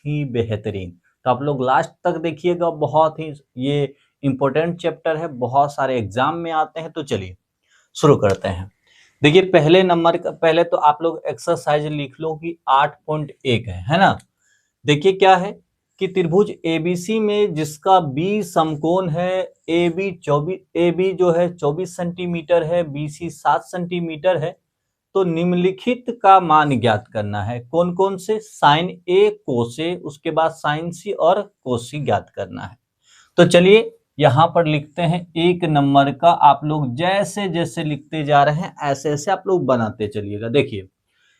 ही बेहतरीन। तो आप लोग लास्ट तक देखिएगा, बहुत ही ये इंपॉर्टेंट चैप्टर है, बहुत सारे एग्जाम में आते हैं। तो चलिए शुरू करते हैं। देखिए पहले नंबर का, पहले तो आप लोग एक्सरसाइज लिख लो कि 8.1 है ना। देखिए क्या है कि त्रिभुज एबीसी में जिसका बी समकोण है, ए बी जो है 24 सेंटीमीटर है, बीसी 7 सेंटीमीटर है, तो निम्नलिखित का मान ज्ञात करना है। कौन कौन से? साइन ए, कोस ए, उसके बाद साइन सी और कोस सी ज्ञात करना है। तो चलिए यहां पर लिखते हैं एक नंबर का। आप लोग जैसे जैसे लिखते जा रहे हैं ऐसे ऐसे आप लोग बनाते चलिएगा। देखिए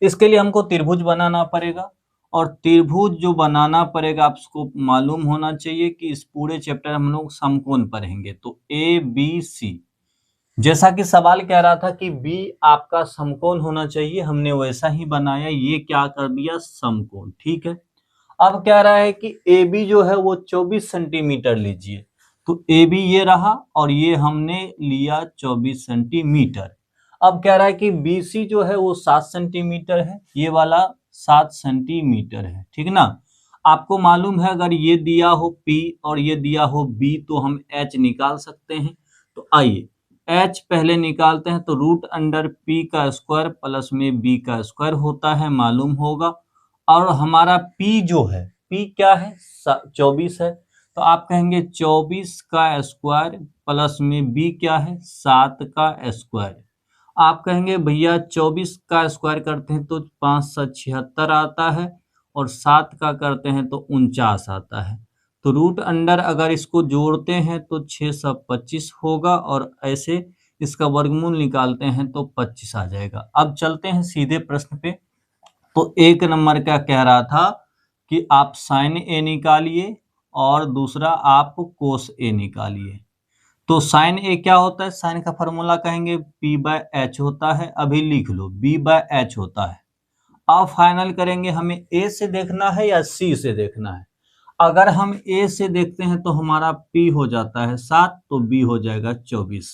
इसके लिए हमको त्रिभुज बनाना पड़ेगा, और त्रिभुज जो बनाना पड़ेगा आपको मालूम होना चाहिए कि इस पूरे चैप्टर हम लोग समकोण पढ़ेंगे। तो ए बी सी, जैसा कि सवाल कह रहा था कि बी आपका समकोण होना चाहिए, हमने वैसा ही बनाया। ये क्या कर दिया? समकोण। ठीक है। अब कह रहा है कि ए बी जो है वो 24 सेंटीमीटर लीजिए। तो ए बी ये रहा और ये हमने लिया 24 सेंटीमीटर। अब कह रहा है कि बी सी जो है वो 7 सेंटीमीटर है, ये वाला 7 सेंटीमीटर है। ठीक ना। आपको मालूम है अगर ये दिया हो P और ये दिया हो B तो हम H निकाल सकते हैं। तो आइए H पहले निकालते हैं। तो रूट अंडर P का स्क्वायर प्लस में B का स्क्वायर होता है, मालूम होगा। और हमारा P जो है, P क्या है? 24 है। तो आप कहेंगे 24 का स्क्वायर प्लस में B क्या है? 7 का स्क्वायर। आप कहेंगे भैया 24 का स्क्वायर करते हैं तो 5 7 76 आता है, और 7 का करते हैं तो 49 आता है। तो रूट अंडर अगर इसको जोड़ते हैं तो 6 सब 25 होगा, और ऐसे इसका वर्गमूल निकालते हैं तो 25 आ जाएगा। अब चलते हैं सीधे प्रश्न पे। तो एक नंबर का कह रहा था कि आप साइन ए निकालिए और दूसरा आप कोस ए निकालिए। तो साइन ए क्या होता है? साइन का फॉर्मूला कहेंगे P बाय एच होता है। अभी लिख लो B बाय एच होता है। अब फाइनल करेंगे, हमें A से देखना है या C से देखना है। अगर हम A से देखते हैं तो हमारा P हो जाता है 7, तो B हो जाएगा 24।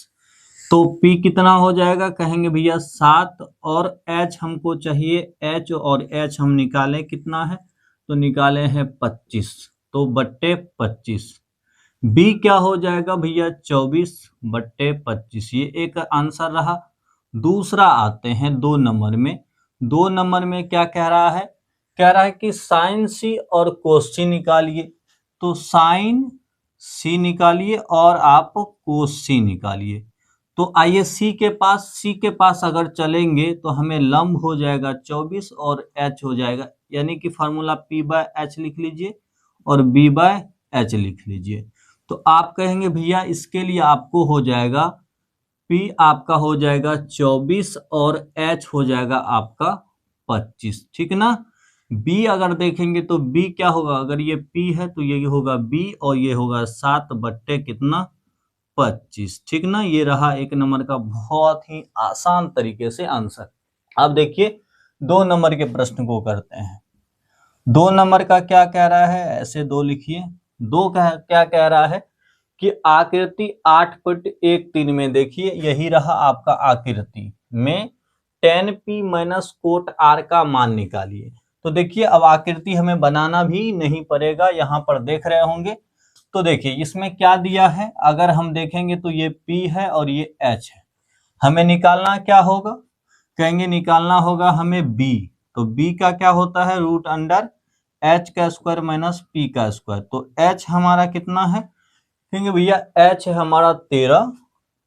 तो P कितना हो जाएगा? कहेंगे भैया 7, और H हमको चाहिए, H और H हम निकालें कितना है? तो निकाले हैं 25, तो बट्टे 25। B क्या हो जाएगा भैया? 24 बट्टे 25। ये एक आंसर रहा। दूसरा आते हैं 2 नंबर में। 2 नंबर में क्या कह रहा है? कह रहा है कि साइन सी और कोस सी निकालिए। तो साइन सी निकालिए और आप कोस सी निकालिए। तो आइए सी के पास अगर चलेंगे तो हमें लंब हो जाएगा 24 और एच हो जाएगा, यानी कि फार्मूला P बाय एच लिख लीजिए और B बाय एच लिख लीजिए। तो आप कहेंगे भैया इसके लिए आपको हो जाएगा P आपका हो जाएगा 24 और H हो जाएगा आपका 25। ठीक ना। B अगर देखेंगे तो B क्या होगा? अगर ये P है तो ये होगा B, और ये होगा 7 बट्टे कितना? 25। ठीक ना। ये रहा एक नंबर का बहुत ही आसान तरीके से आंसर। अब देखिए 2 नंबर के प्रश्न को करते हैं। 2 नंबर का क्या कह रहा है? ऐसे 2 लिखिए। 2 का क्या कह रहा है कि आकृति 8.13 में देखिए, यही रहा आपका आकृति में tan p minus cot r का मान निकालिए। तो देखिए अब आकृति हमें बनाना भी नहीं पड़ेगा, यहाँ पर देख रहे होंगे। तो देखिए इसमें क्या दिया है, अगर हम देखेंगे तो ये P है और ये H है। हमें निकालना क्या होगा? कहेंगे निकालना होगा हमें B। तो B का क्या होता है? रूट अंडर H का स्क्वायर माइनस P का स्क्वायर। तो H हमारा कितना है? कहेंगे भैया H है हमारा 13,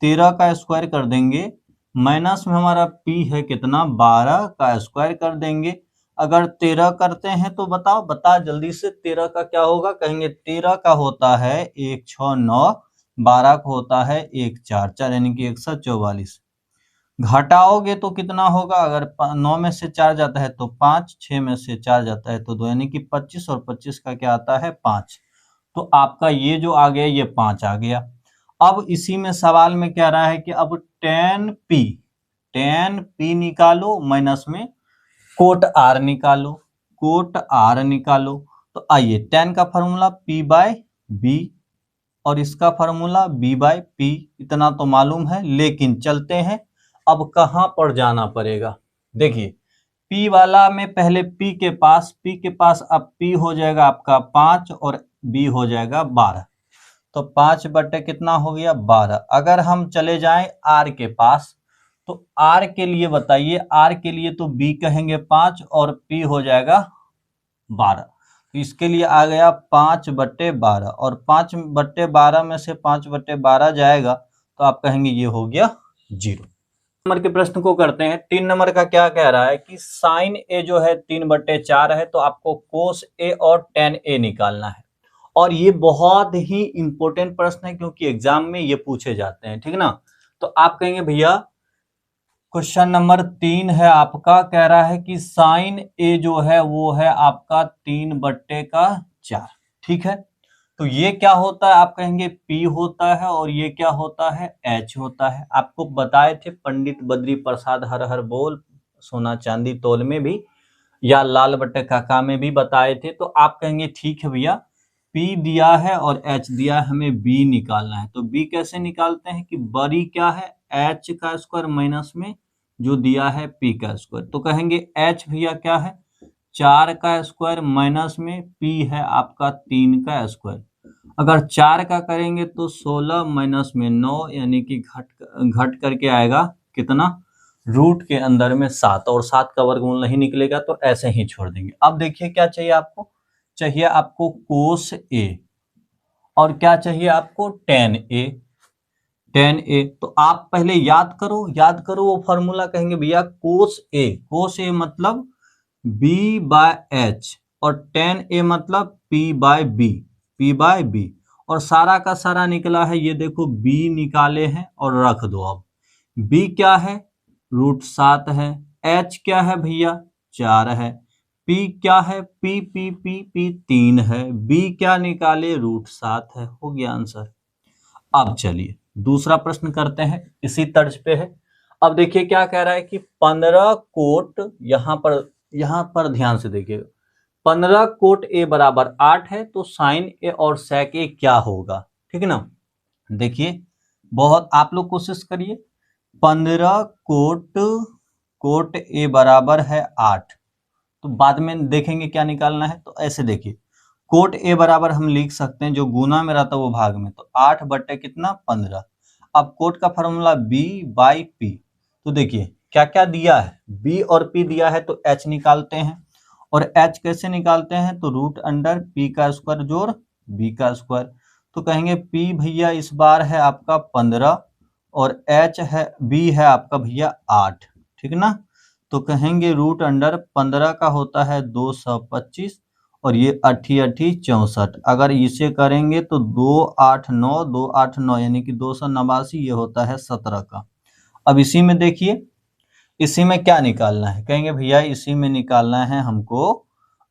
13 का स्क्वायर कर देंगे, माइनस में हमारा P है कितना? 12 का स्क्वायर कर देंगे। अगर 13 करते हैं तो बता जल्दी से 13 का क्या होगा? कहेंगे 13 का होता है 1 6 9, 12 का होता है 1 4 4, यानी कि 144। घटाओगे तो कितना होगा? अगर 9 में से 4 जाता है तो 5, 6 में से 4 जाता है तो 2, यानी कि 25, और 25 का क्या आता है? 5। तो आपका ये जो आ गया ये 5 आ गया। अब इसी में सवाल में कह रहा है कि अब tan p निकालो माइनस में कोट r निकालो, कोट r निकालो। तो आइए tan का फॉर्मूला p बाय b और इसका फॉर्मूला b बाय p, इतना तो मालूम है। लेकिन चलते हैं अब कहां पर जाना पड़ेगा। देखिए P वाला में पहले P के पास अब P हो जाएगा आपका 5 और B हो जाएगा 12। तो 5 बटे कितना हो गया 12। अगर हम चले जाएं R के पास, तो R के लिए बताइए, R के लिए तो B कहेंगे 5 और P हो जाएगा 12। तो इसके लिए आ गया 5 बटे 12, और 5 बटे 12 में से 5 बटे 12 जाएगा तो आप कहेंगे ये हो गया 0। नंबर के प्रश्न को करते हैं। 3 नंबर का क्या कह रहा है कि साइन ए जो है 3/4 है, तो आपको कोस ए और टेन ए निकालना है। और ये बहुत ही इंपॉर्टेंट प्रश्न है क्योंकि एग्जाम में ये पूछे जाते हैं, ठीक ना। तो आप कहेंगे भैया क्वेश्चन नंबर 3 है आपका, कह रहा है कि साइन ए जो है वो है आपका 3/4, ठीक है। तो ये क्या होता है, आप कहेंगे P होता है, और ये क्या होता है H होता है। आपको बताए थे पंडित बद्री प्रसाद हर हर बोल सोना चांदी तोल में भी, या लाल बट्टे काका में भी बताए थे। तो आप कहेंगे ठीक है भैया, P दिया है और H दिया है, हमें B निकालना है। तो B कैसे निकालते हैं कि बड़ी क्या है H का स्क्वायर माइनस में जो दिया है P का स्क्वायर। तो कहेंगे H भैया क्या है 4 का स्क्वायर माइनस में P है आपका 3 का स्क्वायर। अगर 4 का करेंगे तो 16 माइनस में 9, यानी कि घट करके आएगा कितना, रूट के अंदर में 7, और 7 का वर्गमूल नहीं निकलेगा तो ऐसे ही छोड़ देंगे। अब देखिए क्या चाहिए आपको, चाहिए आपको कोस ए, और क्या चाहिए आपको टेन ए। तो आप पहले याद करो वो फॉर्मूला। कहेंगे भैया कोस ए मतलब B/H, और टेन ए मतलब P/B, और सारा का सारा निकला है, ये देखो B निकाले हैं और रख दो। अब B क्या है √7 है, H क्या है भैया 4 है, P क्या है P 3 है, B क्या निकाले √7 है। हो गया आंसर। अब चलिए दूसरा प्रश्न करते हैं, इसी तर्ज पे है। अब देखिए क्या कह रहा है कि 15 कोट, यहाँ पर ध्यान से देखिएगा, 15 कोट A बराबर 8 है, तो साइन ए और सेक ए क्या होगा, ठीक है ना। देखिए बहुत आप लोग कोशिश करिए, 15 कोट A बराबर है 8, तो बाद में देखेंगे क्या निकालना है। तो ऐसे देखिए कोट A बराबर हम लिख सकते हैं, जो गुना में रहता है वो भाग में, तो 8 बटे कितना 15। अब कोट का फॉर्मूला B/P, तो देखिए क्या क्या दिया है, B और P दिया है तो H निकालते हैं, और H कैसे निकालते हैं, तो √P का स्क्वायर जोड़ B का स्क्वायर। तो कहेंगे P भैया इस बार है आपका 15, और H है B है आपका भैया 8, ठीक ना। तो कहेंगे √15 का होता है 225, और ये 8 64। अगर इसे करेंगे तो 2 8 9 यानी कि 289, ये होता है 17 का। अब इसी में देखिए, इसी में क्या निकालना है, कहेंगे भैया इसी में निकालना है हमको,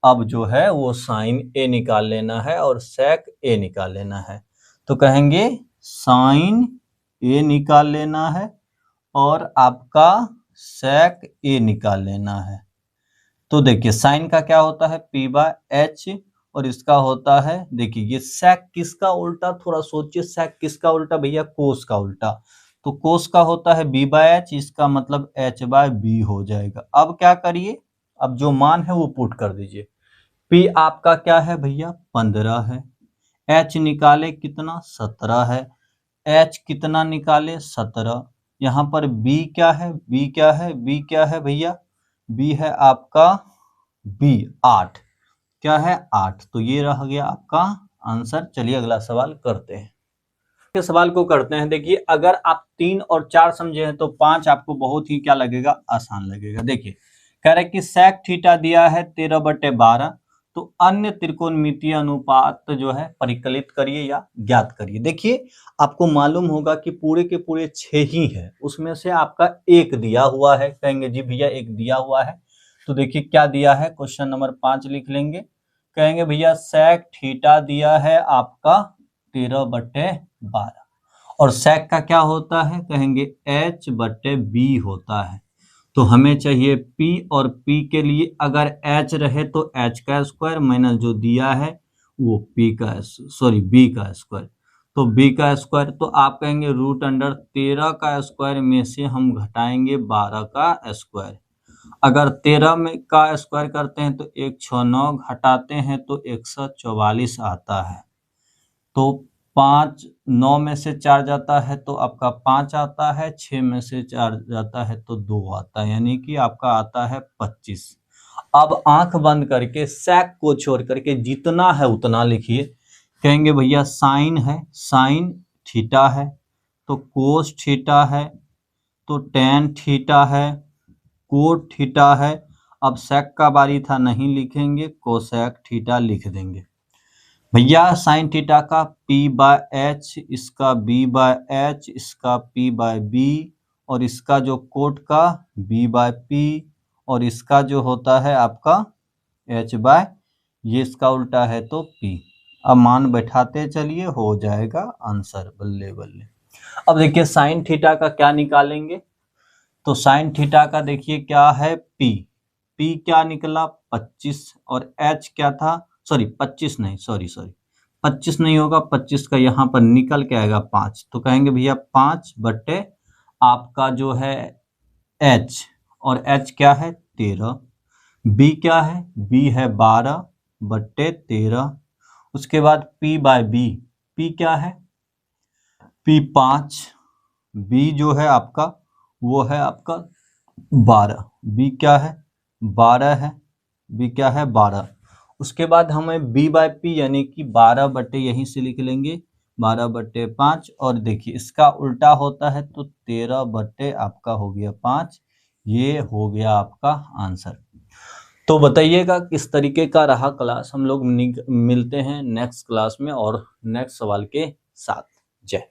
अब जो है वो साइन ए निकाल लेना है और सेक ए निकाल लेना है। तो कहेंगे साइन ए निकाल लेना है और आपका सेक ए निकाल लेना है। तो देखिए साइन का क्या होता है P/H, और इसका होता है, देखिए ये सेक किसका उल्टा, थोड़ा सोचिए, सेक किसका उल्टा भैया कोस का उल्टा। तो कोस का होता है B/H, इसका मतलब H/B हो जाएगा। अब क्या करिए, अब जो मान है वो पुट कर दीजिए। P आपका क्या है भैया 15 है, H निकाले कितना 17 है, H कितना निकाले 17। यहाँ पर B क्या है B क्या है भैया, B है आपका B 8, क्या है 8। तो ये रह गया आपका आंसर। चलिए अगला सवाल करते हैं। के सवाल को करते हैं। देखिए अगर आप 3 और 4 समझे हैं तो 5 आपको बहुत ही क्या लगेगा, आसान लगेगा। देखिए कह रहे कि सेक थीटा दिया है 13/12, तो अन्य त्रिकोणमितीय अनुपात जो है परिकलित करिए या ज्ञात करिए। देखिए आपको मालूम होगा कि पूरे के पूरे 6 ही है, उसमें से आपका एक दिया हुआ है। कहेंगे जी भैया एक दिया हुआ है, तो देखिए क्या दिया है, क्वेश्चन नंबर 5 लिख लेंगे। कहेंगे भैया सेक थीटा दिया है आपका 13/12, और सेक का क्या होता है, कहेंगे H/B होता है। तो हमें चाहिए P, और P के लिए अगर H रहे तो H का स्क्वायर माइनस जो दिया है वो B का स्क्वायर, तो B का स्क्वायर। तो आप कहेंगे √13 का स्क्वायर में से हम घटाएंगे 12 का स्क्वायर। अगर 13 में का स्क्वायर करते हैं तो 169 घटाते हैं तो 144 आता है। तो 5 9 में से 4 जाता है तो आपका 5 आता है, 6 में से 4 जाता है तो 2 आता है, यानी कि आपका आता है 25। अब आंख बंद करके sec को छोड़ करके जितना है उतना लिखिए। कहेंगे भैया साइन है, साइन थीटा है, तो कोस थीटा है, तो टेन थीटा है, कोट थीटा है। अब sec का बारी था, नहीं लिखेंगे, कोसेक थीटा लिख देंगे। भैया साइन थीटा का p/h, इसका b/h, इसका p/b, और इसका जो कोट का b/p, और इसका जो होता है आपका h/, ये इसका उल्टा है तो p। अब मान बैठाते चलिए, हो जाएगा आंसर, बल्ले बल्ले। अब देखिए साइन थीटा का क्या निकालेंगे, तो साइन थीटा का देखिए क्या है, p क्या निकला 25, और h क्या था, सॉरी 25 नहीं, सॉरी 25 नहीं होगा, 25 का यहाँ पर निकल के आएगा 5, तो कहेंगे भैया 5 बट्टे आपका जो है h, और h क्या है 13, b क्या है, b है 12 बट्टे 13, उसके बाद p/b, p क्या है, p 5, b जो है आपका वो है आपका 12, b क्या है 12 है, b क्या है 12। उसके बाद हमें b/p यानी कि 12 बट्टे यहीं से लिख लेंगे 12/5, और देखिए इसका उल्टा होता है तो 13 बट्टे आपका हो गया 5, ये हो गया आपका आंसर। तो बताइएगा किस तरीके का रहा क्लास। हम लोग मिलते हैं नेक्स्ट क्लास में और नेक्स्ट सवाल के साथ। जय।